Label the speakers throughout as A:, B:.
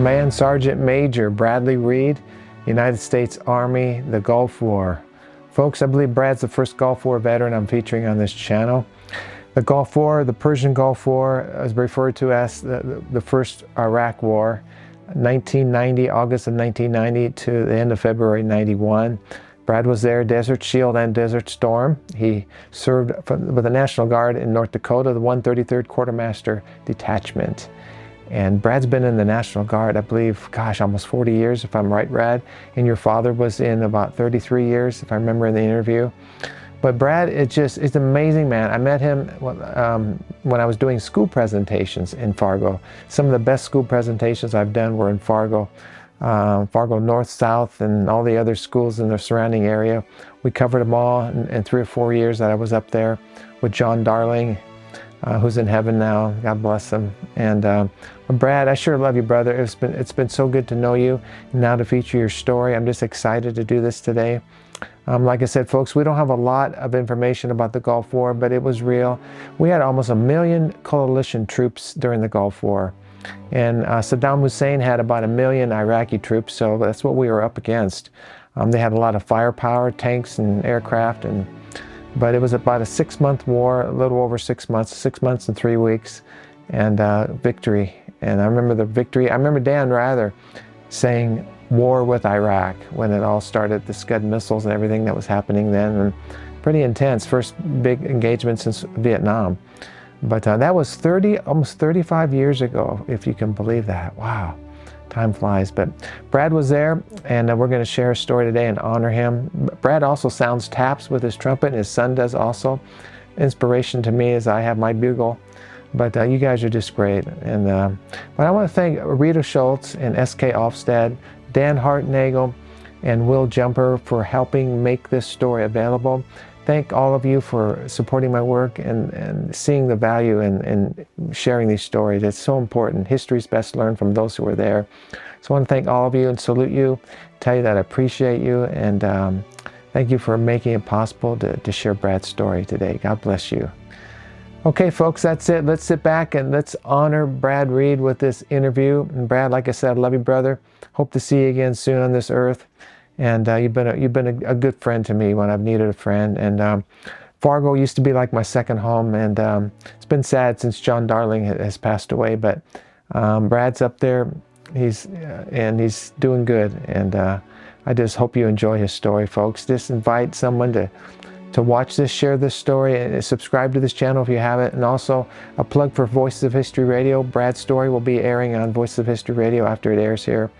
A: Command Sergeant Major Bradley Reid, United States Army, the Gulf War. Folks, I believe Brad's the first Gulf War veteran I'm featuring on this channel. The Gulf War, the Persian Gulf War, is referred to as the first Iraq War, 1990, August of 1990 to the end of February 91. Brad was there, Desert Shield and Desert Storm. He served with the National Guard in North Dakota, the 133rd Quartermaster Detachment. And Brad's been in the National Guard, I believe, gosh, almost 40 years, if I'm right, Brad. And your father was in about 33 years, if I remember in the interview. But Brad, it's an amazing man. I met him when I was doing school presentations in Fargo. Some of the best school presentations I've done were in Fargo. Fargo North, South, and all the other schools in the surrounding area. We covered them all in 3 or 4 years that I was up there with John Darling, who's in heaven now. God bless him. And Brad, I sure love you, brother. It's been so good to know you. Now to feature your story, I'm just excited to do this today. Like I said, folks, we don't have a lot of information about the Gulf War, but it was real. We had almost 1 million coalition troops during the Gulf War. And Saddam Hussein had about 1 million Iraqi troops, so that's what we were up against. They had a lot of firepower, tanks and aircraft, but it was about a 6-month war, a little over 6 months, 6 months and 3 weeks, and victory. And I remember the victory. I remember Dan Rather saying war with Iraq when it all started, the Scud missiles and everything that was happening then, and pretty intense, first big engagement since Vietnam. But that was almost 35 years ago, if you can believe that. Wow, time flies. But Brad was there, and we're going to share a story today and honor him. Brad also sounds taps with his trumpet, and his son does also. Inspiration to me as I have my bugle. But you guys are just great. And but I want to thank Rita Schultz and S.K. Ofstad, Dan Hartnagel, and Will Jumper for helping make this story available. Thank all of you for supporting my work and seeing the value in sharing these stories. It's so important. History is best learned from those who were there. So I want to thank all of you and salute you, tell you that I appreciate you, and thank you for making it possible to share Brad's story today. God bless you. Okay, folks, that's it. Let's sit back and let's honor Brad Reid with this interview. And Brad, like I said, I love you, brother. Hope to see you again soon on this earth. And you've been a good friend to me when I've needed a friend. And Fargo used to be like my second home. And it's been sad since John Darling has passed away. But Brad's up there. He's doing good. And I just hope you enjoy his story, folks. Just invite someone to watch this, share this story, and subscribe to this channel if you haven't. And also a plug for Voices of History Radio. Brad's story will be airing on Voices of History Radio after it airs here.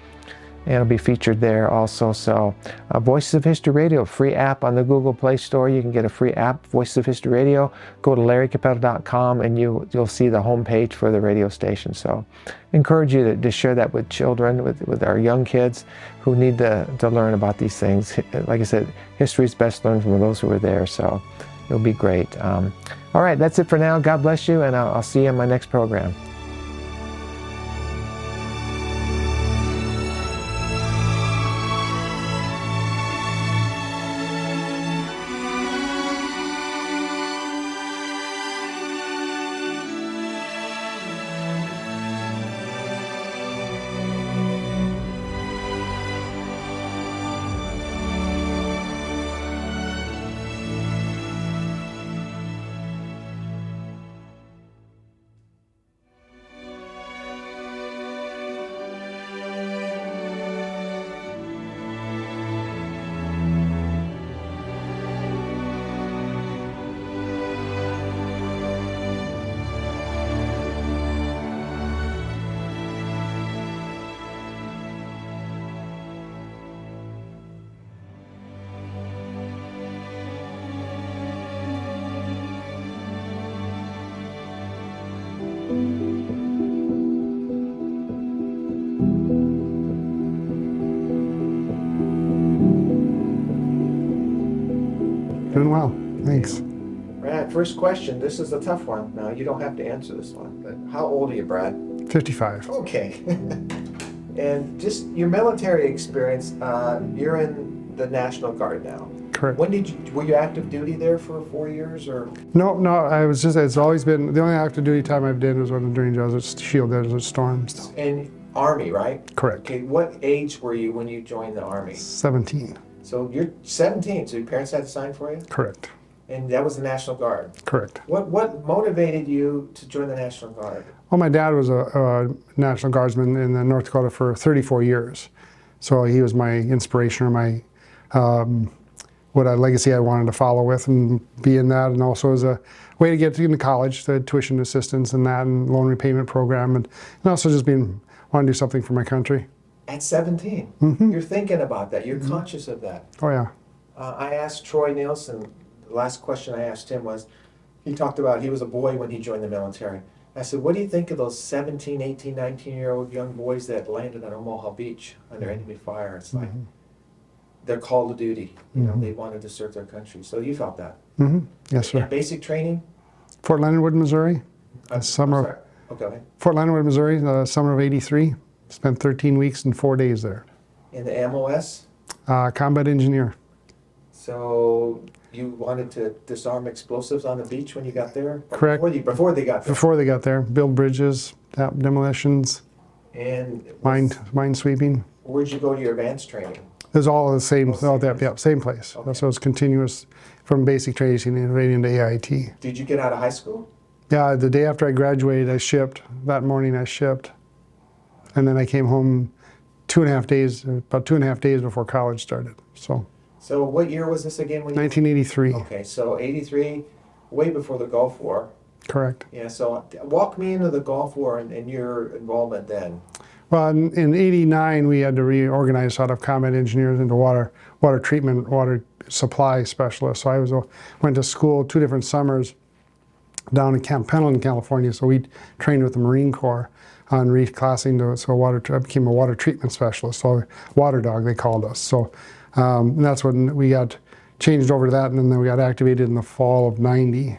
A: And it'll be featured there also. So Voices of History Radio, free app on the Google Play Store. You can get a free app, Voices of History Radio. Go to larrycapetta.com and you'll see the homepage for the radio station. So I encourage you to share that with children, with our young kids who need to learn about these things. Like I said, history is best learned from those who are there. So it'll be great. All right, that's it for now. God bless you, and I'll see you in my next program.
B: Doing well, thanks.
A: Brad, first question. This is a tough one. Now, you don't have to answer this one, but how old are you, Brad?
B: 55.
A: Okay. And just your military experience, you're in the National Guard now.
B: Correct.
A: When were you active duty there for 4 years or?
B: No, it's always been, the only active duty time I've done was when during Desert Shield, Desert Storms.
A: And Army, right?
B: Correct.
A: Okay, what age were you when you joined the Army?
B: 17.
A: So you're 17, so your parents had to sign for you?
B: Correct.
A: And that was the National Guard.
B: Correct.
A: What motivated you to join the National Guard?
B: Well, my dad was a National Guardsman in North Dakota for 34 years. So he was my inspiration, or my what a legacy I wanted to follow with and be in that, and also as a way to get into college, the tuition assistance and that, and loan repayment program, and also just want to do something for my country.
A: At 17, you're thinking about that. You're conscious of that.
B: Oh yeah.
A: I asked Troy Nielsen, the last question I asked him was, he talked about he was a boy when he joined the military. I said, what do you think of those 17, 18, 19-year-old young boys that landed on Omaha Beach under enemy fire? It's like, they're called to duty. You know, they wanted to serve their country. So you felt that.
B: Yes, sir.
A: And basic training?
B: Fort Leonard Wood, Missouri. Fort Leonard Wood, Missouri, the summer of '83. Spent 13 weeks and 4 days there.
A: In the MOS?
B: Combat engineer.
A: So you wanted to disarm explosives on the beach when you got there?
B: Correct.
A: Before they got there?
B: Before they got there. Build bridges, demolitions,
A: And
B: mine sweeping.
A: where'd you go to your advanced training?
B: It was all the same, same place.
A: Okay.
B: So it was continuous from basic training and right into AIT.
A: Did you get out of high school?
B: Yeah, the day after I graduated, I shipped. That morning I shipped. And then I came home about 2.5 days before college started. So
A: what year was this again? When
B: 1983.
A: Okay, so 83, way before the Gulf War.
B: Correct.
A: Yeah, so walk me into the Gulf War and your involvement then.
B: Well, in '89, we had to reorganize out of combat engineers into water treatment, water supply specialists. So I went to school 2 different summers down in Camp Pendleton, California. So we trained with the Marine Corps on reclassing I became a water treatment specialist. So water dog, they called us. So and that's when we got changed over to that, and then we got activated in the fall of '90.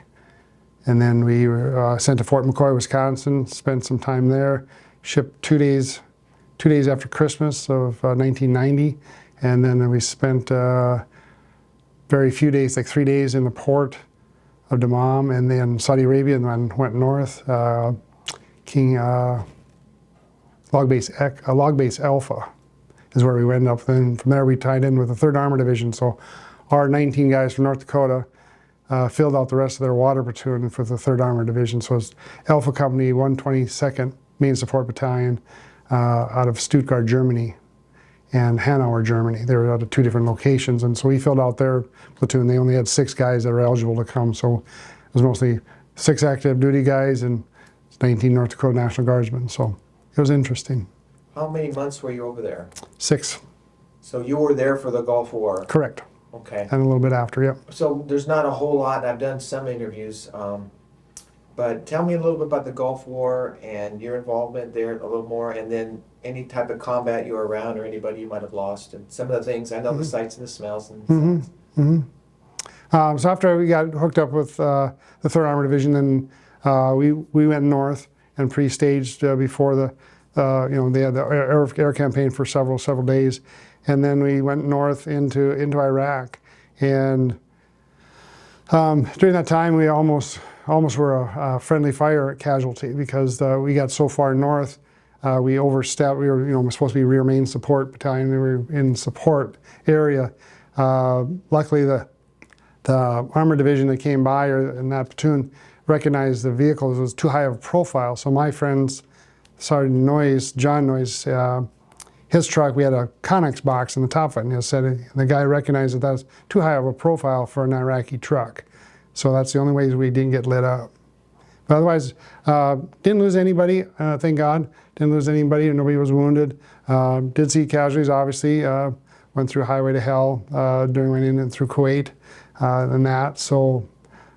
B: And then we were sent to Fort McCoy, Wisconsin, spent some time there. Shipped 2 days after Christmas of 1990, and then we spent very few days, like 3 days in the port of Dammam, and then Saudi Arabia, and then went north. Log Base Alpha is where we ended up. Then from there we tied in with the 3rd Armored Division. So our 19 guys from North Dakota filled out the rest of their water platoon for the 3rd Armored Division. So it's Alpha Company 122nd Main Support Battalion out of Stuttgart, Germany, and Hanauer, Germany. They were out of 2 different locations, and so we filled out their platoon. They only had 6 guys that were eligible to come, so it was mostly 6 active duty guys and 19 North Dakota National Guardsmen, so it was interesting.
A: How many months were you over there?
B: 6.
A: So you were there for the Gulf War?
B: Correct.
A: Okay.
B: And a little bit after, yep.
A: So there's not a whole lot, I've done some interviews, but tell me a little bit about the Gulf War and your involvement there a little more, and then any type of combat you were around or anybody you might have lost, and some of the things, I know the sights and the smells. And
B: So after we got hooked up with the 3rd Armored Division, then we went north and pre-staged before they had the air campaign for several days, and then we went north into Iraq, and during that time we almost were a friendly fire casualty because we got so far north. We overstepped. We were supposed to be rear main support battalion. We were in support area. Luckily, the armored division that came by, or in that platoon, recognized the vehicles was too high of a profile. So my friends, Sergeant John Noyes, his truck, we had a Connex box in the top of it, and the guy recognized that was too high of a profile for an Iraqi truck. So that's the only ways we didn't get lit up. But otherwise, didn't lose anybody, thank God. Didn't lose anybody, nobody was wounded. Did see casualties, obviously. Went through Highway to Hell went in and through Kuwait and that. So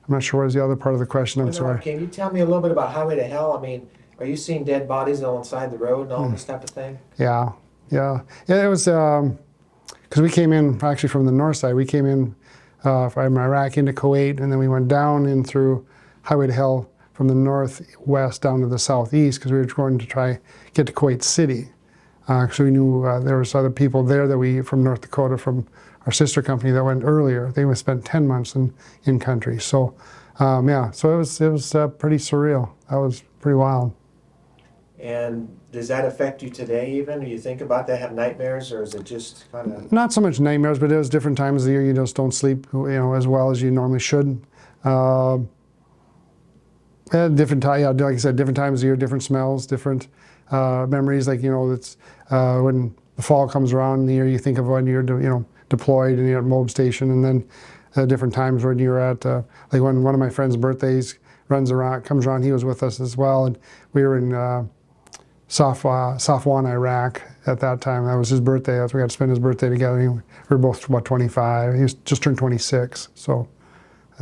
B: I'm not sure what was the other part of the question, I'm sorry.
A: Can you tell me a little bit about Highway to Hell? I mean, are you seeing dead bodies alongside the road and all this type of thing?
B: Yeah. It was, because we came in actually from the north side. We came in from Iraq into Kuwait, and then we went down in through Highway to Hell from the northwest down to the southeast, because we were going to try get to Kuwait City. So we knew there was other people there from North Dakota, from our sister company that went earlier. They spent 10 months in country. So so it was pretty surreal. That was pretty wild.
A: And does that affect you today even? Do you think about that, have nightmares, or is it just kind of...
B: Not so much nightmares, but it was different times of the year you just don't sleep, as well as you normally should. Different time, yeah, like I said, different times of the year, different smells, different memories. Like, it's when the fall comes around in the year, you think of when you're deployed and you're at Mob Station, and then different times when you're at like when one of my friends' birthdays comes around. He was with us as well, and we were in Safwan, Iraq at that time. That was his birthday. We got to spend his birthday together. We were both about 25. He was just turned 26. So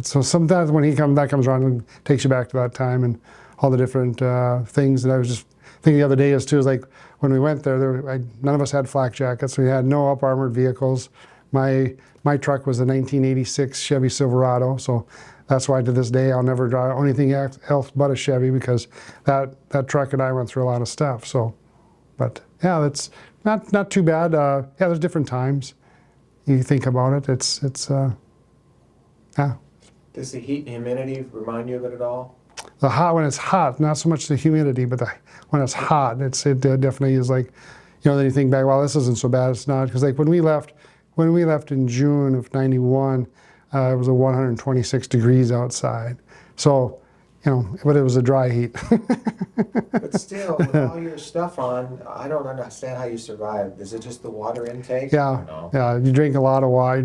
B: sometimes when that comes around, it takes you back to that time and all the different things. And I was just thinking the other day is like when we went there, none of us had flak jackets. We had no up armored vehicles. My truck was a 1986 Chevy Silverado. So that's why to this day I'll never drive anything else but a Chevy, because that truck and I went through a lot of stuff. So, but yeah, that's not too bad. Yeah, there's different times. You think about it. It's yeah.
A: Does the heat and humidity remind you of it at all?
B: When it's hot, not so much the humidity, but when it's hot, it definitely is like, then you think back, well, this isn't so bad. It's not, because like when we left in June of '91, it was 126 degrees outside. So, but it was a dry heat.
A: But still, with all your stuff on, I don't understand how you survive. Is it just the water intake?
B: Yeah, yeah. You drink a lot of water.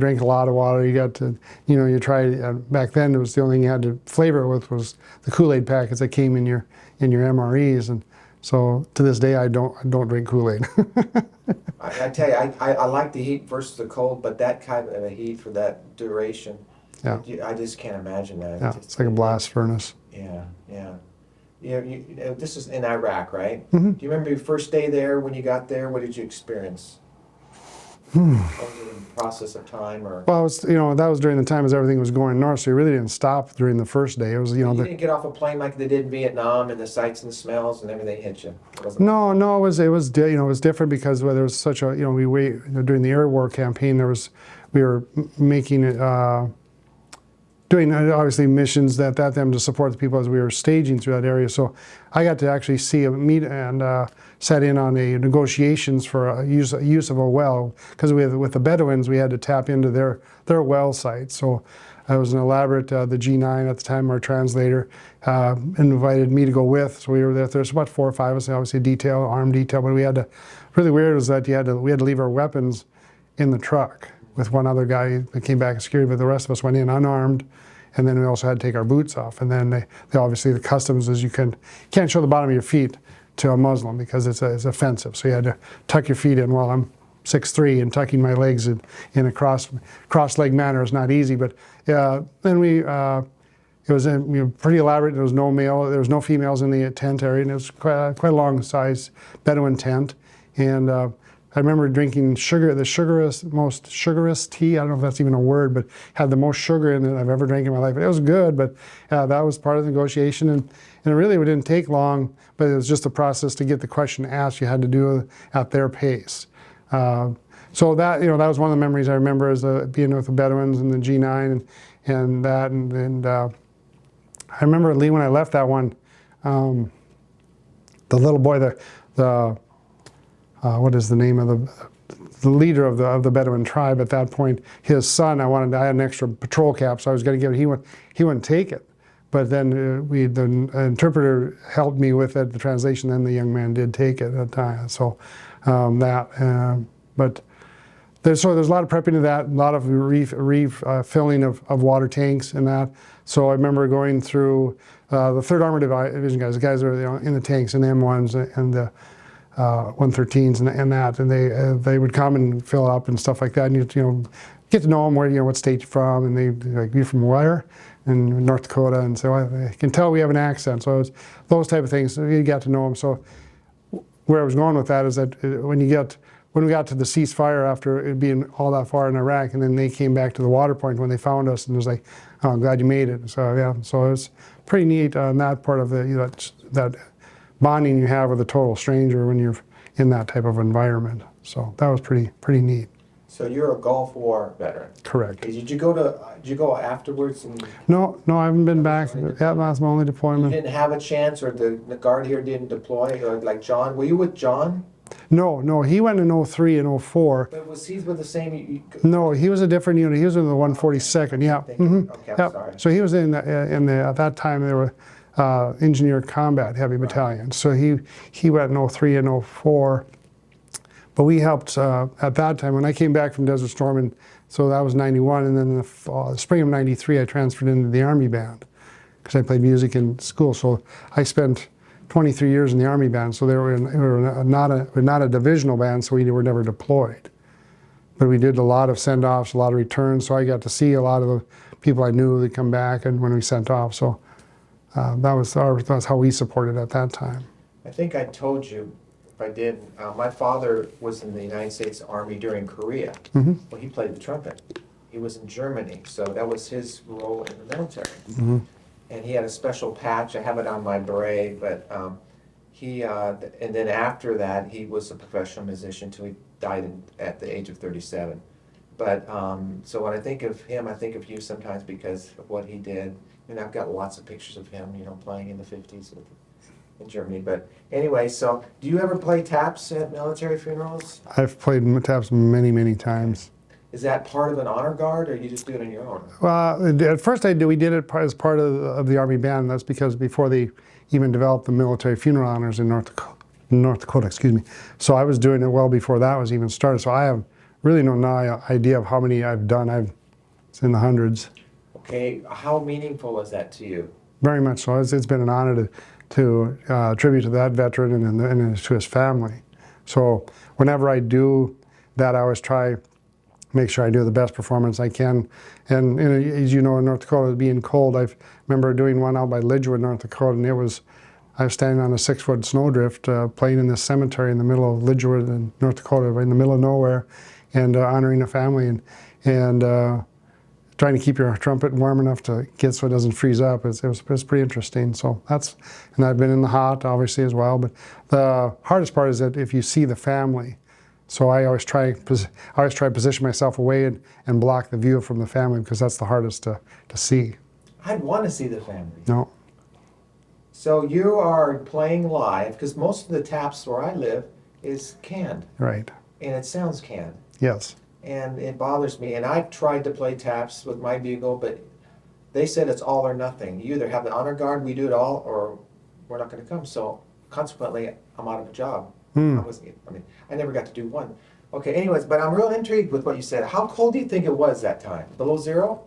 B: You got to, you try. Back then, it was the only thing you had to flavor it with was the Kool-Aid packets that came in your MREs, and so to this day, I don't drink Kool-Aid.
A: I tell you, I like the heat versus the cold, but that kind of a heat for that duration,
B: yeah,
A: I just can't imagine that.
B: Yeah, it's like a blast furnace.
A: Yeah, yeah. This is in Iraq, right?
B: Mm-hmm.
A: Do you remember your first day there? When you got there, what did you experience? What was it in the process of time, or?
B: Well, that was during the time as everything was going north, so you really didn't stop during the first day. It was,
A: You didn't get off a plane like they did in Vietnam, and the sights and the smells and everything hit you.
B: No, it was different because there was such a during the air war campaign we were making it. Doing obviously missions that them to support the people as we were staging through that area. So I got to actually meet and sat in on negotiations for use of a well, because with the Bedouins we had to tap into their well site. So it was an elaborate. The G9 at the time, our translator, invited me to go with. So we were there. There's about 4 or 5 of us, obviously armed detail, but we had to. Really weird was that we had to leave our weapons in the truck with one other guy that came back as security, but the rest of us went in unarmed, and then we also had to take our boots off. And then they obviously, the customs is you can't show the bottom of your feet to a Muslim because it's offensive. So you had to tuck your feet in. Well, I'm 6'3", and tucking my legs in a cross-leg manner is not easy. But then it was pretty elaborate. There was no females in the tent area, and it was quite a long-sized Bedouin tent. And I remember drinking most sugarest tea. I don't know if that's even a word, but had the most sugar in it I've ever drank in my life. It was good, but that was part of the negotiation, and it really didn't take long. But it was just a process to get the question asked. You had to do it at their pace. So that that was one of the memories I remember, as being with the Bedouins and the G9 and that, and I remember Lee when I left that one. The little boy, the what is the name of the leader of the Bedouin tribe at that point? His son, I had an extra patrol cap, so I was going to give it. He wouldn't take it, but then the interpreter helped me with it, the translation. Then the young man did take it at the time. So but there's a lot of prepping to that, a lot of refilling of water tanks and that. So I remember going through the 3rd Armored Division guys. The guys that are in the tanks and the M1s and the 113s and that, and they would come and fill up and stuff like that, and you get to know them, where what state you're from, and they like, you from where? And North Dakota, and so I can tell we have an accent. So it was those type of things. So you got to know them. So where I was going with that is that when we got to the ceasefire after it being all that far in Iraq, and then they came back to the water point when they found us, and it was like, oh, I'm glad you made it. So yeah, so it was pretty neat on that part of that bonding you have with a total stranger when you're in that type of environment. So that was pretty neat.
A: So you're a Gulf War veteran.
B: Correct.
A: Okay, did you go afterwards? And
B: No, I haven't been back. Yeah, that's my only
A: you
B: deployment.
A: didn't have a chance, or the Guard here didn't deploy, or like John? Were you with John?
B: No, he went in 03 and 04.
A: But was he with the same?
B: No, he was a different unit. He was in the 142nd. Yeah.
A: Okay, I'm
B: Yep.
A: sorry.
B: So he was in the at that time there were engineer combat heavy battalion. So he went in 03 and 04. But we helped at that time when I came back from Desert Storm, and so that was 91, and then in the spring of 93 I transferred into the Army Band because I played music in school. So I spent 23 years in the Army Band. So we were not a divisional band, so we were never deployed. But we did a lot of send-offs, a lot of returns, so I got to see a lot of the people I knew that come back and when we sent off. So that's how we supported at that time.
A: I think I told you, if I did, my father was in the United States Army during Korea. Well, he played the trumpet. He was in Germany, so that was his role in the military. And he had a special patch. I have it on my beret, but and then after that, he was a professional musician till he died at the age of 37. But so when I think of him, I think of you sometimes because of what he did. And I've got lots of pictures of him, playing in the 50s in Germany. But anyway, so do you ever play taps at military funerals?
B: I've played taps many, many times.
A: Is that part of an honor guard, or you just do it on your own?
B: Well, at first we did it as part of the Army Band. That's because before they even developed the military funeral honors in North Dakota, excuse me. So I was doing it well before that was even started. So I have really no idea of how many I've done. It's in the hundreds.
A: Okay, how meaningful is that to you?
B: Very much so. It's been an honor to tribute to that veteran and to his family. So whenever I do that, I always try make sure I do the best performance I can. And as you know, in North Dakota, being cold, I remember doing one out by Lidgewood, North Dakota, and I was standing on a 6-foot snowdrift playing in this cemetery in the middle of Lidgewood in North Dakota, in the middle of nowhere, and honoring a family and trying to keep your trumpet warm enough to get so it doesn't freeze up. It was pretty interesting. So and I've been in the hot, obviously, as well. But the hardest part is that if you see the family, so I always try to position myself away and block the view from the family because that's the hardest to see.
A: I'd want to see the family.
B: No.
A: So you are playing live, because most of the taps where I live is canned.
B: Right.
A: And it sounds canned.
B: Yes.
A: And it bothers me. And I've tried to play taps with my bugle, but they said it's all or nothing. You either have the honor guard, we do it all, or we're not going to come. So consequently, I'm out of a job. I never got to do one. Okay, anyways, but I'm real intrigued with what you said. How cold do you think it was that time? Below zero?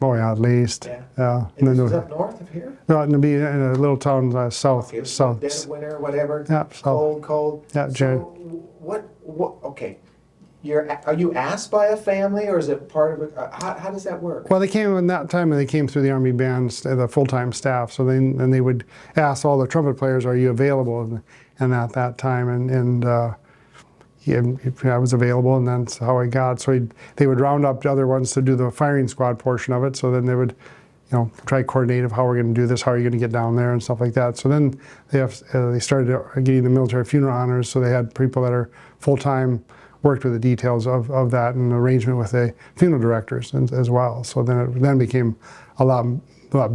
B: Oh yeah, at least.
A: Yeah. And this was up north of here?
B: No, it'd be in a little town south.
A: Okay,
B: south.
A: Dead of winter, whatever.
B: Yeah,
A: Cold.
B: Yeah,
A: so what? Okay. Are you asked by a family, or is it part of it? How does that work?
B: Well, they came in that time, and they came through the Army bands, the full-time staff. So they would ask all the trumpet players, "Are you available?" And at that time, I was available, and that's how I got. So they would round up the other ones to do the firing squad portion of it. So then they would, try to coordinate of how we're going to do this, how are you going to get down there, and stuff like that. So then they started getting the military funeral honors. So they had people that are full-time, worked with the details of that and arrangement with the funeral directors as well. So then it became a lot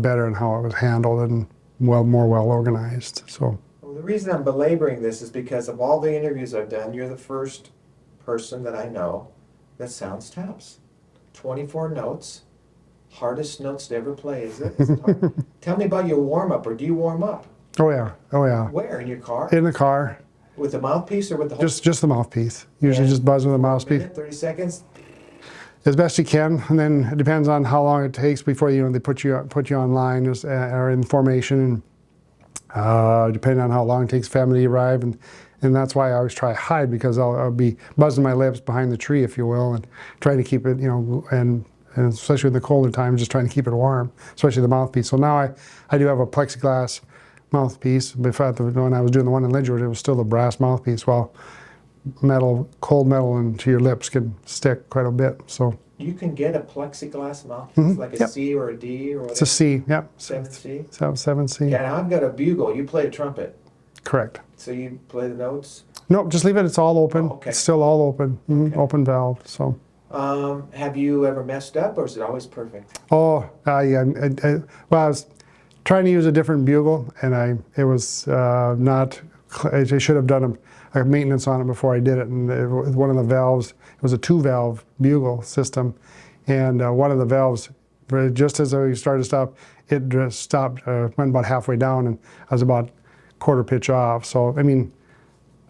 B: better in how it was handled and more well organized. So.
A: Well, the reason I'm belaboring this is because of all the interviews I've done, you're the first person that I know that sounds taps. 24 notes, hardest notes to ever play, is it? Is it hard? Tell me about your warm-up, or do you warm up?
B: Oh yeah.
A: Where, in your car?
B: In the car.
A: With the mouthpiece or with the whole?
B: Just the mouthpiece. Usually just buzz with the mouthpiece.
A: 30 seconds?
B: As best you can, and then it depends on how long it takes before they put you online or in formation. Depending on how long it takes family to arrive, and that's why I always try to hide, because I'll be buzzing my lips behind the tree, if you will, and trying to keep it, and especially in the colder times, just trying to keep it warm, especially the mouthpiece. So now I do have a plexiglass mouthpiece. Before, when I was doing the one in Lidgewood, it was still a brass mouthpiece. Well, cold metal into your lips can stick quite a bit. So
A: you can get a plexiglass mouthpiece, like a C or a D or whatever?
B: It's a C, yep.
A: 7C?
B: 7C.
A: Yeah, and I've got a bugle. You play a trumpet.
B: Correct.
A: So you play the notes?
B: Nope, just leave it. It's all open.
A: Oh, okay.
B: It's still all open.
A: Okay.
B: Open valve. So.
A: Have you ever messed up, or is it always perfect?
B: Oh, yeah. Well, I was trying to use a different bugle, and it was not. I should have done a maintenance on it before I did it. And one of the valves, it was a 2-valve bugle system, and one of the valves, just as I started to stop, it just stopped. Went about halfway down, and I was about quarter pitch off. So I mean,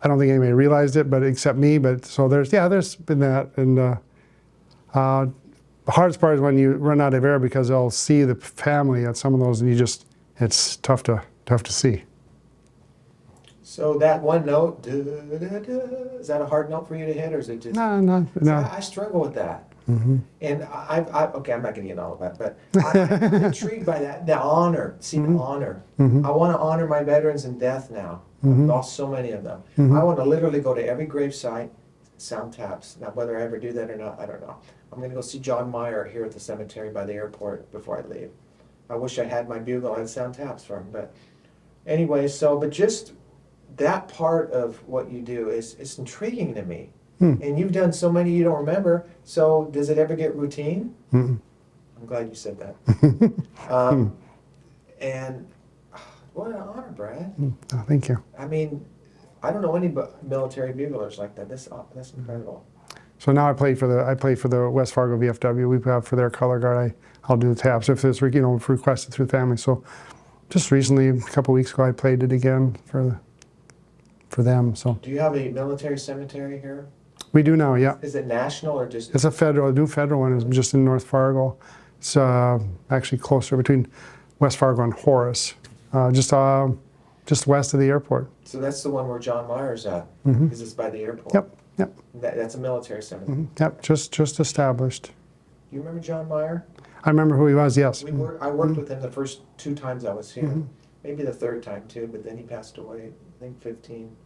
B: I don't think anybody realized it, but except me. But so there's been that, and the hardest part is when you run out of air because they'll see the family at some of those, and it's tough to see.
A: So that one note, is that a hard note for you to hit, or is it just?
B: No.
A: I struggle with that. And okay, I'm not going to get into all of that, but I'm intrigued by that. The honor, the honor. I want to honor my veterans in death now. I've lost so many of them. I want to literally go to every gravesite, sound taps. Now, whether I ever do that or not, I don't know. I'm going to go see John Meyer here at the cemetery by the airport before I leave. I wish I had my bugle and sound taps for him, but anyway, but just that part of what you do is intriguing to me. And you've done so many you don't remember. So does it ever get routine? I'm glad you said that. And what an honor, Brad.
B: Oh, thank you.
A: I mean, I don't know any military buglers like that. That's incredible.
B: So now I play for the West Fargo VFW. We have for their color guard. I'll do the taps if it's requested through the family. So just recently, a couple weeks ago, I played it again for them. So. Do
A: you have a military cemetery here?
B: We do now, yeah.
A: Is it national or just?
B: It's a new federal one. It's just in North Fargo. It's actually closer between West Fargo and Horace, just west of the airport.
A: So that's the one where John Meyer's at, because it's by the airport.
B: Yep.
A: That's a military cemetery.
B: Yep, just established.
A: Do you remember John Meyer?
B: I remember who he was, yes.
A: I worked with him the first 2 times I was here. Maybe the 3rd time too, but then he passed away, I think 15.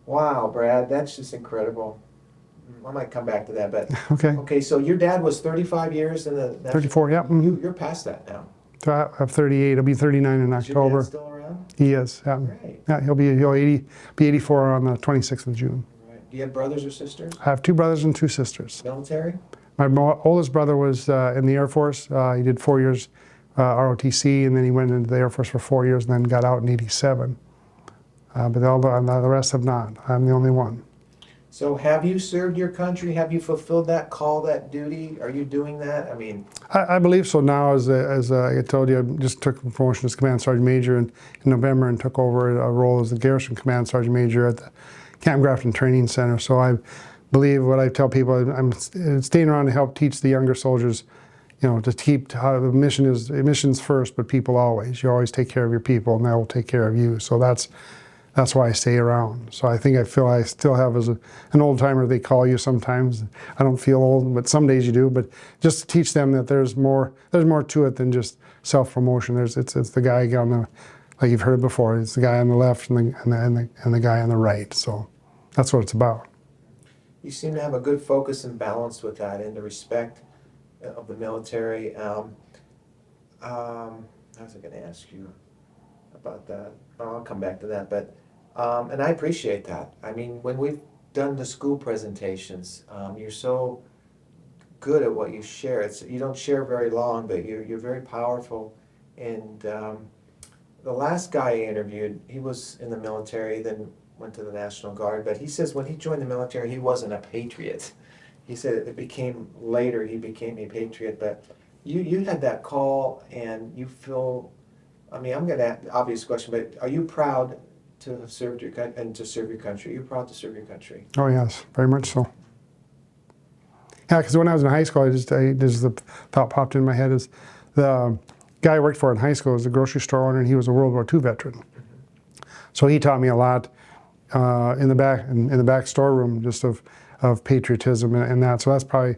A: Wow, Brad, that's just incredible. I might come back to that, but okay. So your dad was 35 years in the
B: 34, yeah.
A: You're past that now.
B: I'm 38. I'll be 39 in October.
A: Is your dad still around?
B: He is. Yeah.
A: Right.
B: Yeah. He'll be 84 on the 26th of June.
A: Right. Do you have brothers or sisters?
B: I have 2 brothers and 2 sisters.
A: Military?
B: My oldest brother was in the Air Force. He did 4 years ROTC, and then he went into the Air Force for 4 years, and then got out in '87. But the rest have not. I'm the only one.
A: So have you served your country? Have you fulfilled that call, that duty? Are you doing that? I mean,
B: I believe so now. As I told you, I just took a promotion as Command Sergeant Major in November and took over a role as the Garrison Command Sergeant Major at the Camp Grafton Training Center. So I believe what I tell people, I'm staying around to help teach the younger soldiers, to keep how the mission is. Mission's first, but people always. You always take care of your people, and they will take care of you. So that's why I stay around. So I feel I still have, as an old timer, they call you sometimes. I don't feel old, but some days you do. But just to teach them that there's more to it than just self-promotion. It's the guy on the, like you've heard it before, it's the guy on the left and the guy on the right. So that's what it's about.
A: You seem to have a good focus and balance with that, and the respect of the military. I was going to ask you about that. I'll come back to that, but and I appreciate that. I mean, when we've done the school presentations, you're so good at what you share. You don't share very long, but you're very powerful. And the last guy I interviewed, he was in the military, then went to the National Guard, but he says when he joined the military, he wasn't a patriot. He said it became later he became a patriot, but you had that call, and you feel. I mean, I'm going to ask the obvious question, but are you proud to have served your country and to serve your country? Are you proud to serve your country?
B: Oh yes, very much so. Yeah, because when I was in high school, the thought popped in my head is the guy I worked for in high school was a grocery store owner, and he was a World War II veteran. So he taught me a lot in the back storeroom just of patriotism and that. So that's probably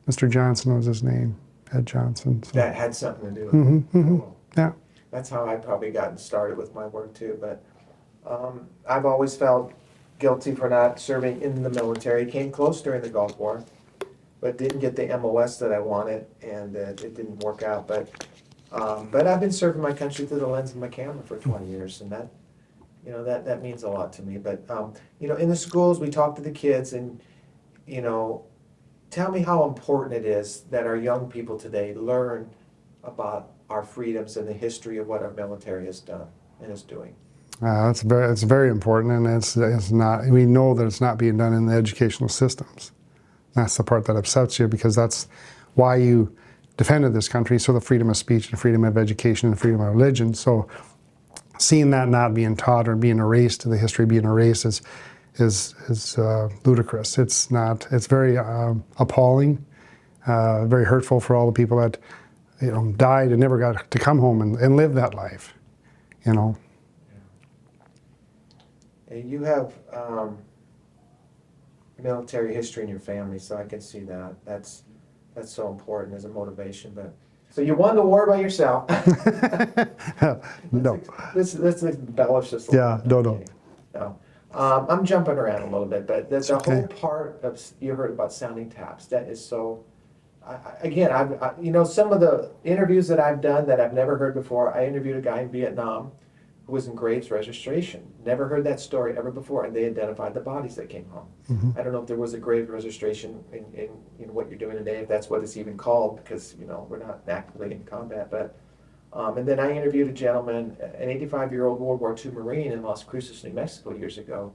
B: Mr. Johnson was his name. Ed Johnson. So.
A: That had something to do with it.
B: Cool. Yeah.
A: That's how I probably gotten started with my work too. But I've always felt guilty for not serving in the military. Came close during the Gulf War, but didn't get the MOS that I wanted, and it didn't work out. But I've been serving my country through the lens of my camera for 20 years, and You know, that means a lot to me. But, you know, in the schools, we talk to the kids and, you know, tell me how important it is that our young people today learn about our freedoms and the history of what our military has done and is doing.
B: It's very important, and it's not. We know that it's not being done in the educational systems. That's the part that upsets you, because that's why you defended this country. So the freedom of speech and freedom of education and freedom of religion. So seeing that not being taught or being erased, the history being erased, is ludicrous. It's not. It's very appalling, very hurtful for all the people that, you know, died and never got to come home and live that life. You know.
A: And you have military history in your family, so I can see that. That's so important as a motivation. But so you won the war by yourself.
B: No.
A: Let's embellish this a little bit.
B: No.
A: No. I'm jumping around a little bit, but the
B: okay.
A: whole part of, you heard about sounding taps. That is so. Again, you know, some of the interviews that I've done that I've never heard before. I interviewed a guy in Vietnam who was in graves registration. Never heard that story ever before, and they identified the bodies that came home.
B: Mm-hmm.
A: I don't know if there was a grave registration in what you're doing today, if that's what it's even called, because, you know, we're not actively in combat. But and then I interviewed a gentleman, an 85-year-old World War II Marine in Las Cruces, New Mexico years ago.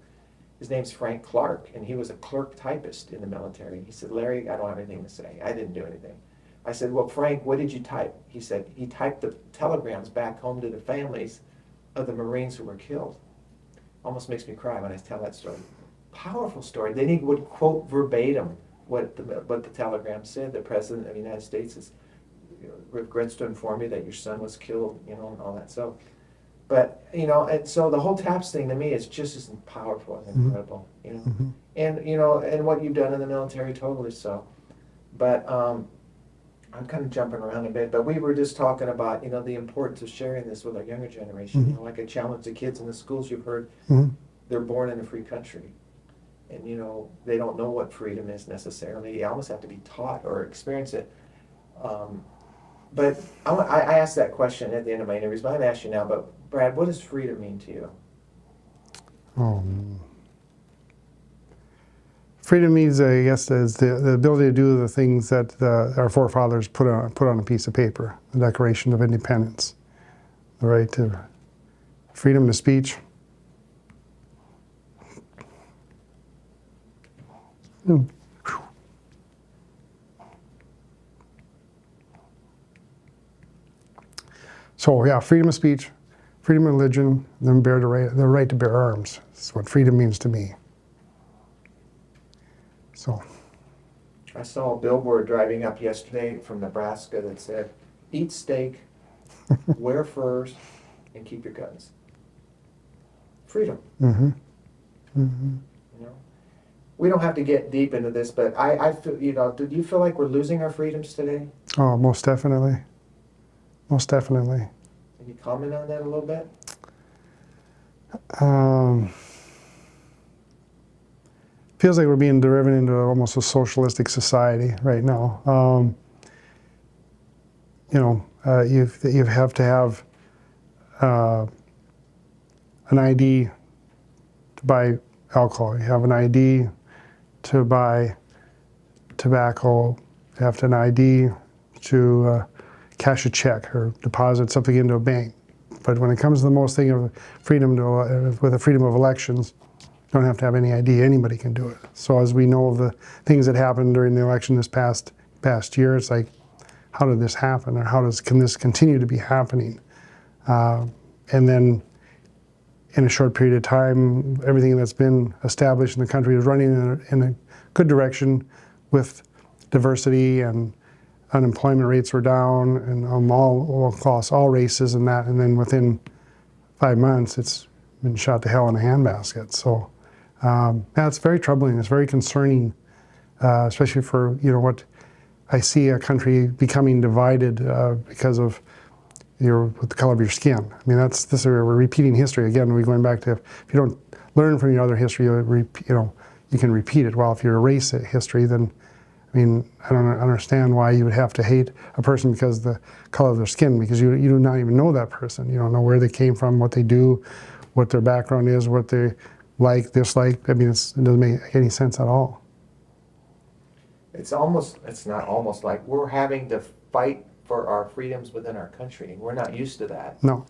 A: His name's Frank Clark, and he was a clerk typist in the military. He said, Larry, I don't have anything to say. I didn't do anything. I said, well, Frank, what did you type? He said, he typed the telegrams back home to the families of the Marines who were killed. Almost makes me cry when I tell that story. Powerful story. Then he would quote verbatim what the telegram said. The President of the United States is, you know, regrets to inform you that your son was killed, you know, and all that. So, but, you know, and so the whole TAPS thing to me is just as powerful and incredible, you know.
B: Mm-hmm.
A: And, you know, and what you've done in the military, totally so. But I'm kind of jumping around a bit, but we were just talking about, you know, the importance of sharing this with our younger generation.
B: Mm-hmm.
A: You know, like I challenge the kids in the schools, you've heard,
B: Mm-hmm.
A: they're born in a free country. And, you know, they don't know what freedom is necessarily. They almost have to be taught or experience it. But I asked that question at the end of my interviews, but I'm going to ask you now, but Brad, what does freedom mean to you?
B: Freedom means, I guess, is the ability to do the things that our forefathers put on a piece of paper. The Declaration of Independence, the right to freedom to speech. So yeah, freedom of speech, freedom of religion, then the right to bear arms. That's what freedom means to me. So.
A: I saw a billboard driving up yesterday from Nebraska that said, eat steak, wear furs, and keep your guns. Freedom.
B: Mm-hmm. Mm-hmm.
A: You know? We don't have to get deep into this, but I feel, you know, do you feel like we're losing our freedoms today?
B: Oh, most definitely. Most definitely.
A: Can you comment on that a little bit?
B: Feels like we're being driven into almost a socialistic society right now. You know, you have to have an ID to buy alcohol. You have an ID to buy tobacco. You have an ID to cash a check or deposit something into a bank. But when it comes to the most thing of freedom with the freedom of elections, you don't have to have any ID. Anybody can do it. So as we know of the things that happened during the election this past year, it's like, how did this happen, or can this continue to be happening? And then in a short period of time, everything that's been established in the country is running in a good direction with diversity, and unemployment rates were down, and all across all races and that. And then within 5 months, it's been shot to hell in a handbasket. So it's very troubling. It's very concerning, especially for, you know, what I see a country becoming divided because of with the color of your skin. I mean, we're repeating history again. We're going back to, if you don't learn from your other history, you can repeat it. Well, if you erase history, then, I mean, I don't understand why you would have to hate a person because of the color of their skin, because you do not even know that person. You don't know where they came from, what they do, what their background is, what they like, dislike. I mean, it doesn't make any sense at all.
A: It's not almost like we're having to fight for our freedoms within our country. We're not used to that.
B: No,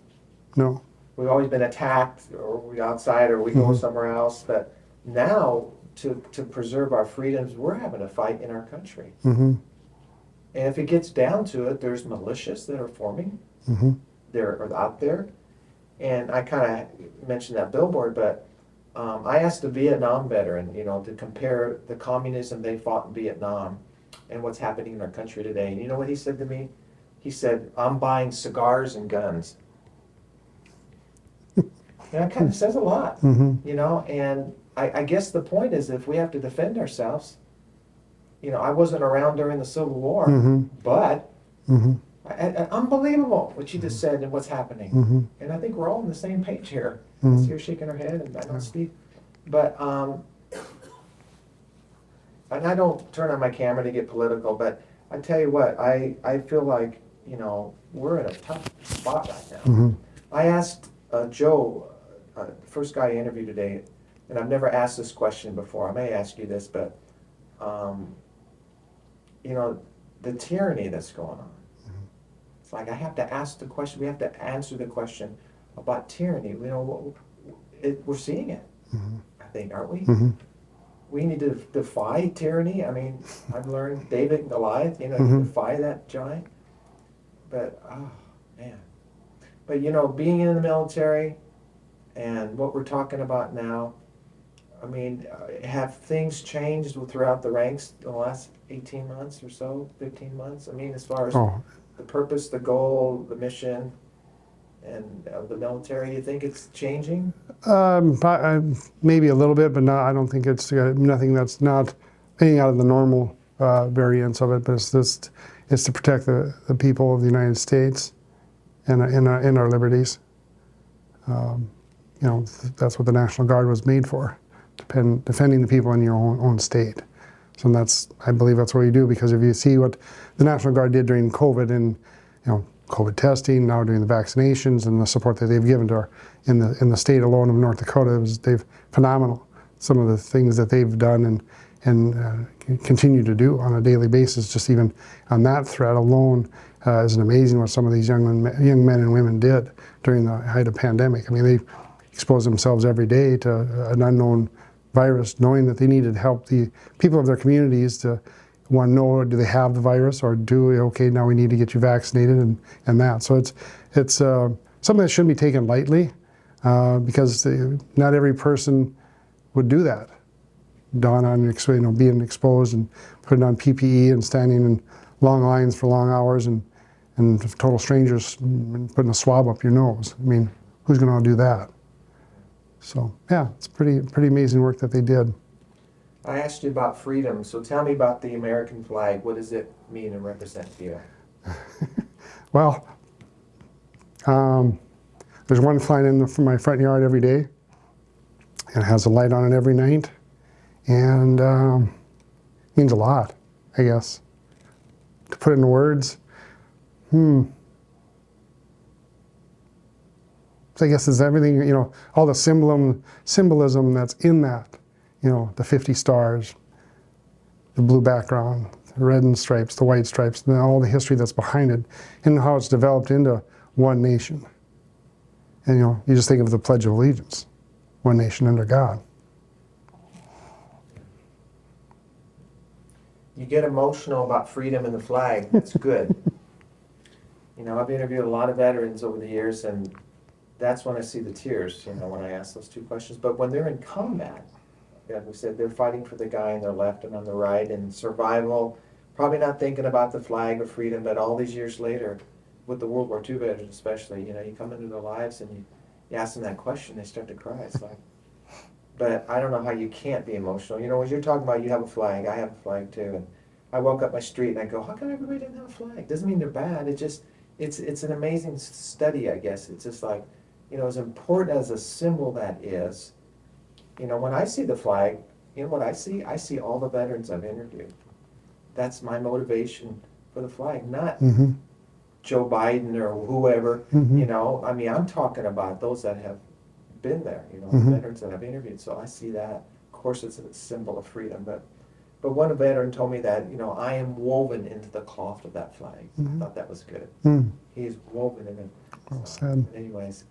B: no.
A: We've always been attacked, or we outside, or we go somewhere else. But now, to preserve our freedoms, we're having to fight in our country.
B: Mm-hmm.
A: And if it gets down to it, there's militias that are forming.
B: Mm-hmm.
A: They're out there. And I kind of mentioned that billboard, but I asked a Vietnam veteran, to compare the communism they fought in Vietnam and what's happening in our country today. And you know what he said to me? He said, "I'm buying cigars and guns." And that kind of says a lot, and I guess the point is, if we have to defend ourselves, I wasn't around during the Civil War, but unbelievable what you just said and what's happening. And I think we're all on the same page here. You're shaking her head, and I know Steve. But, and I don't turn on my camera to get political, but I tell you what, I feel like, we're in a tough spot right now. I asked Joe, first guy I interviewed today, and I've never asked this question before. I may ask you this, but, the tyranny that's going on. It's like I have to ask the question, we have to answer the question about tyranny. We're seeing it, I think, aren't we? We need to defy tyranny. I mean, I've learned David and Goliath, defy that giant. But, oh, man. But, being in the military and what we're talking about now, I mean, have things changed throughout the ranks in the last 18 months or so, 15 months? I mean, as far as the purpose, the goal, the mission, and of the military, you think it's changing?
B: Maybe a little bit, but not. I don't think it's nothing that's not anything out of the normal variants of it. But it's to protect the people of the United States and our liberties. That's what the National Guard was made for, defending the people in your own state. So I believe that's what you do, because if you see what the National Guard did during COVID and COVID testing, now doing the vaccinations and the support that they've given to in the state alone of North Dakota, they've phenomenal. Some of the things that they've done and continue to do on a daily basis, just even on that threat alone, is amazing what some of these young men and women did during the height of pandemic. I mean, they exposed themselves every day to an unknown virus, knowing that they needed to help the people of their communities to know, do they have the virus, or okay, now we need to get you vaccinated and that. So it's something that shouldn't be taken lightly, because not every person would do that. Dawn on being exposed and putting on PPE and standing in long lines for long hours and total strangers putting a swab up your nose. I mean, who's going to do that? So yeah, it's pretty amazing work that they did.
A: I asked you about freedom, so tell me about the American flag. What does it mean and represent to you?
B: Well, there's one flying from my front yard every day, and it has a light on it every night, and means a lot, I guess. To put it in words, So I guess it's everything, all the symbolism that's in that, the 50 stars, the blue background, the red and stripes, the white stripes, and then all the history that's behind it, and how it's developed into one nation. And you just think of the Pledge of Allegiance, one nation under God.
A: You get emotional about freedom and the flag. That's good. I've interviewed a lot of veterans over the years, and that's when I see the tears, when I ask those two questions. But when they're in combat, like we said, they're fighting for the guy on their left and on the right, and survival, probably not thinking about the flag of freedom, but all these years later, with the World War II veterans especially, you come into their lives and you ask them that question, they start to cry. It's like, but I don't know how you can't be emotional. When you're talking about you have a flag, I have a flag too, and I walk up my street and I go, how come everybody doesn't have a flag? Doesn't mean they're bad. It's an amazing study, I guess. It's just like, as important as a symbol that is, when I see the flag, what I see? I see all the veterans I've interviewed. That's my motivation for the flag, not Joe Biden or whoever, I mean, I'm talking about those that have been there, you know, the veterans that I've interviewed, so I see that. Of course, it's a symbol of freedom, but one veteran told me that, you know, I am woven into the cloth of that flag. I thought that was good. He's woven in it.
B: Well said.
A: Anyways,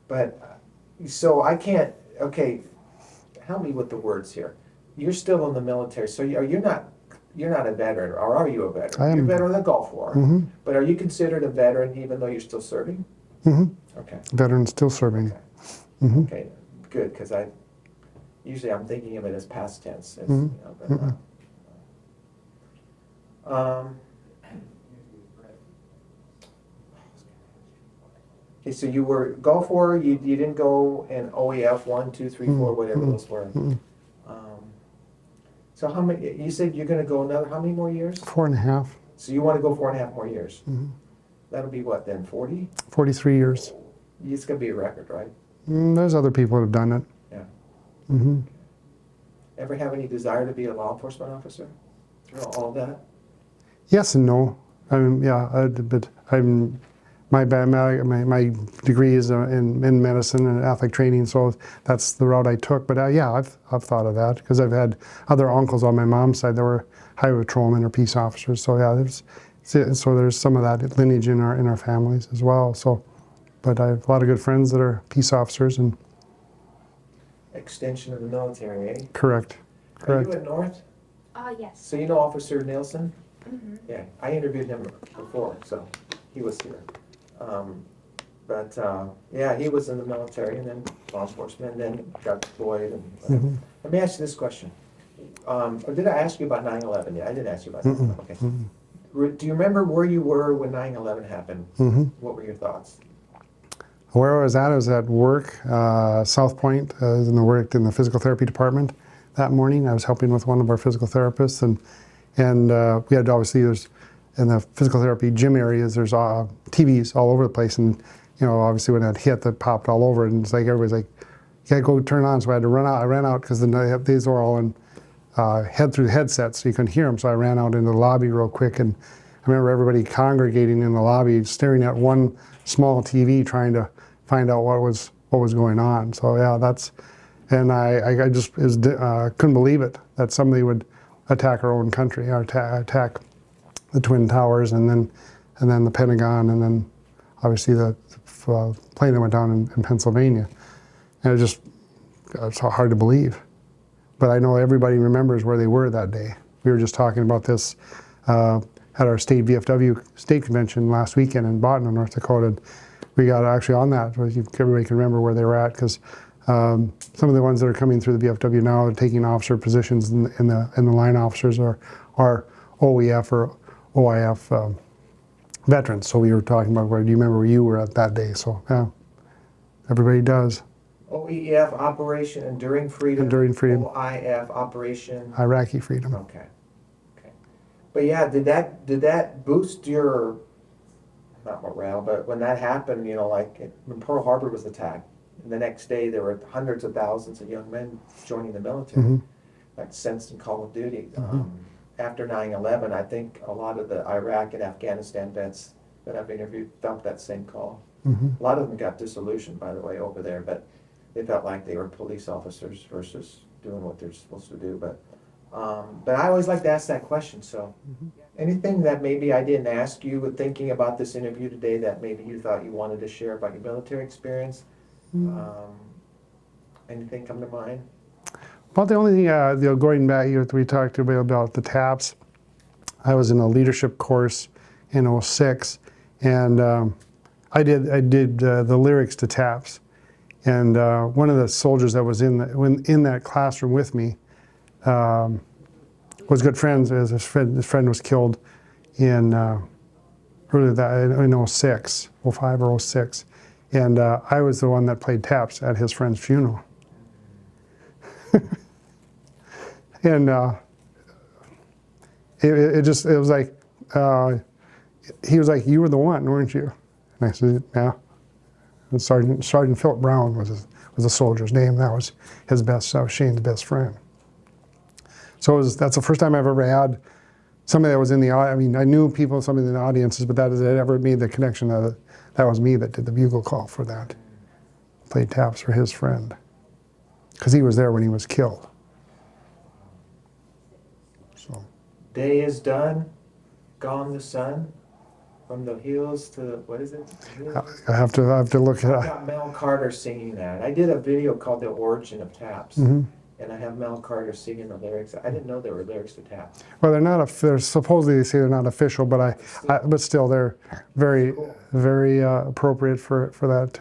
A: but so I can't. Okay, help me with the words here. You're still in the military, so you're not a veteran, or are you a veteran?
B: I am.
A: You're a veteran of the Gulf War, but are you considered a veteran even though you're still serving? Okay.
B: Veteran still serving.
A: Okay, okay. Good, because usually I'm thinking of it as past tense. As, you know, but, okay, so you were Gulf War. You didn't go in OEF 1, 2, 3, 4, whatever those were. So how many? You said you're going to go another how many more years?
B: 4.5.
A: So you want to go 4.5 more years? That'll be what then? 40?
B: 43 years.
A: It's going to be a record, right?
B: There's other people that have done it.
A: Yeah. Ever have any desire to be a law enforcement officer through all of that?
B: Yes and no. I mean, yeah, but my degree is in medicine and athletic training, so that's the route I took. But yeah, I've thought of that because I've had other uncles on my mom's side that were highway patrolmen or peace officers. So yeah, there's some of that lineage in our families as well. So, but I have a lot of good friends that are peace officers and.
A: Extension of the military, eh?
B: Correct.
A: Are you at North?
C: Yes.
A: So you know Officer Nielsen? Yeah, I interviewed him before, so he was here. Yeah, he was in the military and then law enforcement and then got deployed. And, Let me ask you this question. Or did I ask you about 9/11? Yeah, I did ask you about 9/11. Okay. Do you remember where you were when 9/11 happened? What were your thoughts?
B: Where I was at work, South Point, and worked in the physical therapy department that morning. I was helping with one of our physical therapists, and we had obviously in the physical therapy gym areas, there's TVs all over the place, and you know, obviously when that hit, that popped all over, and it's like everybody's like, "You gotta go turn on." So I had to run out. I ran out because these were all in head through the headset, so you couldn't hear them. So I ran out into the lobby real quick, and I remember everybody congregating in the lobby, staring at one small TV, trying to find out what was going on. So yeah, and I just couldn't believe it that somebody would attack our own country, or attack the Twin Towers, and then the Pentagon, and then obviously the plane that went down in Pennsylvania. And it's hard to believe. But I know everybody remembers where they were that day. We were just talking about this at our state VFW state convention last weekend in Botany, North Dakota. And we got actually on that. Everybody can remember where they were at, because some of the ones that are coming through the VFW now are taking officer positions in the line officers are OEF or OIF veterans. So we were talking about do you remember where you were at that day? So yeah, everybody does.
A: OEF, Operation Enduring Freedom.
B: Enduring Freedom.
A: OIF, Operation
B: Iraqi Freedom.
A: Okay. But yeah, did that boost your, not morale, but when that happened, you know, like when Pearl Harbor was attacked, and the next day there were hundreds of thousands of young men joining the military, like sensed in Call of Duty. After 9/11, I think a lot of the Iraq and Afghanistan vets that I've interviewed felt that same call. A lot of them got disillusioned, by the way, over there, but they felt like they were police officers versus doing what they're supposed to do. But I always like to ask that question. So anything that maybe I didn't ask you thinking about this interview today that maybe you thought you wanted to share about your military experience? Anything come to mind?
B: Well, the only thing, going back, we talked about the TAPS. I was in a leadership course in '06, and I did the lyrics to TAPS. And one of the soldiers that was in that classroom with me was good friends. His friend was killed in in '06, '05 or '06, and I was the one that played taps at his friend's funeral. And it was like he was like, "You were the one, weren't you?" And I said, "Yeah." And Sergeant Philip Brown was the soldier's name. That was Shane's best friend. So that's the first time I've ever had somebody that was in the audience. I mean, I knew somebody in the audiences, but that ever made the connection that was me that did the bugle call for that. Played taps for his friend. Because he was there when he was killed. So.
A: Day is done, gone the sun, from the hills to the, what is it?
B: I have to look at
A: I got Mel Carter singing that. I did a video called The Origin of Taps. And I have Mel Carter singing the lyrics. I didn't know there were lyrics to taps.
B: Well, they're not. They're supposedly they say they're not official, but but still they're very, cool. Very appropriate for that.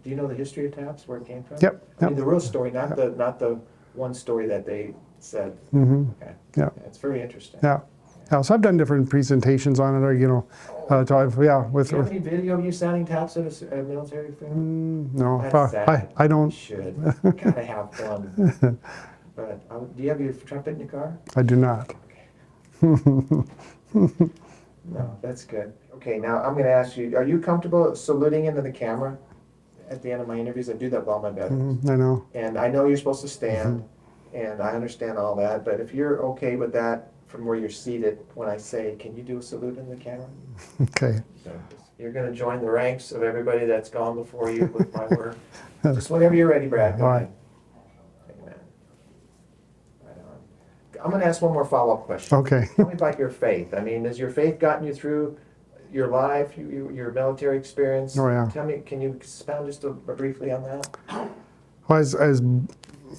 A: Do you know the history of taps, where it came from?
B: Yep.
A: I mean, the real story, not the one story that they said.
B: Okay. Yeah.
A: It's very interesting.
B: Yeah. Yeah. So I've done different presentations on it, or you know, with.
A: Do you have any video of you sounding taps at a military film?
B: No, I don't.
A: You should. You gotta have one. But do you have your trumpet in your car?
B: I do not.
A: Okay. No, that's good. Okay, now I'm gonna ask you: are you comfortable saluting into the camera at the end of my interviews? I do that with all my veterans.
B: I know.
A: And I know you're supposed to stand, and I understand all that. But if you're okay with that, from where you're seated, when I say, can you do a salute in the camera?
B: Okay.
A: So you're going to join the ranks of everybody that's gone before you with my work. Just whenever you're ready, Brad. Go ahead. Amen. Right on. I'm going to ask one more follow-up question.
B: Okay.
A: Tell me about your faith. I mean, has your faith gotten you through your life, your military experience?
B: Oh, yeah.
A: Tell me, can you expound just briefly on that?
B: Well, I was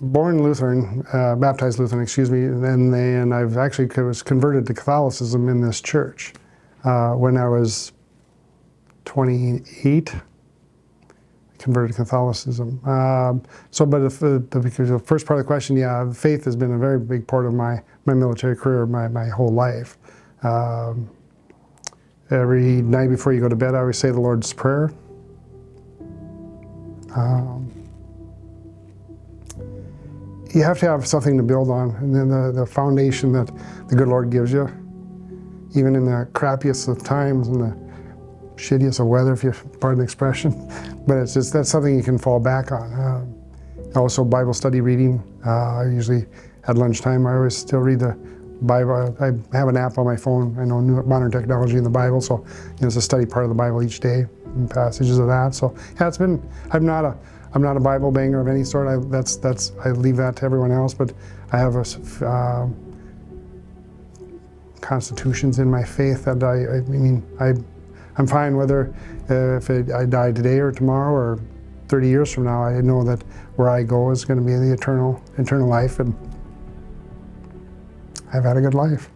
B: born Lutheran, baptized Lutheran, excuse me, and I've actually was converted to Catholicism in this church when I was 28. Converted to Catholicism. Because the first part of the question, yeah, faith has been a very big part of my military career, my whole life. Every night before you go to bed, I always say the Lord's Prayer. You have to have something to build on, and then the foundation that the good Lord gives you, even in the crappiest of times and the shittiest of weather, if you pardon the expression. But it's just, that's something you can fall back on. Also, Bible study reading. I usually at lunchtime, I always still read the Bible. I have an app on my phone. I know modern technology in the Bible, so it's a study part of the Bible each day, and passages of that. So yeah, it's been. I'm not a Bible banger of any sort. I leave that to everyone else. But I have constitutions in my faith that I'm fine whether I die today or tomorrow or 30 years from now. I know that where I go is going to be the eternal life, and I've had a good life.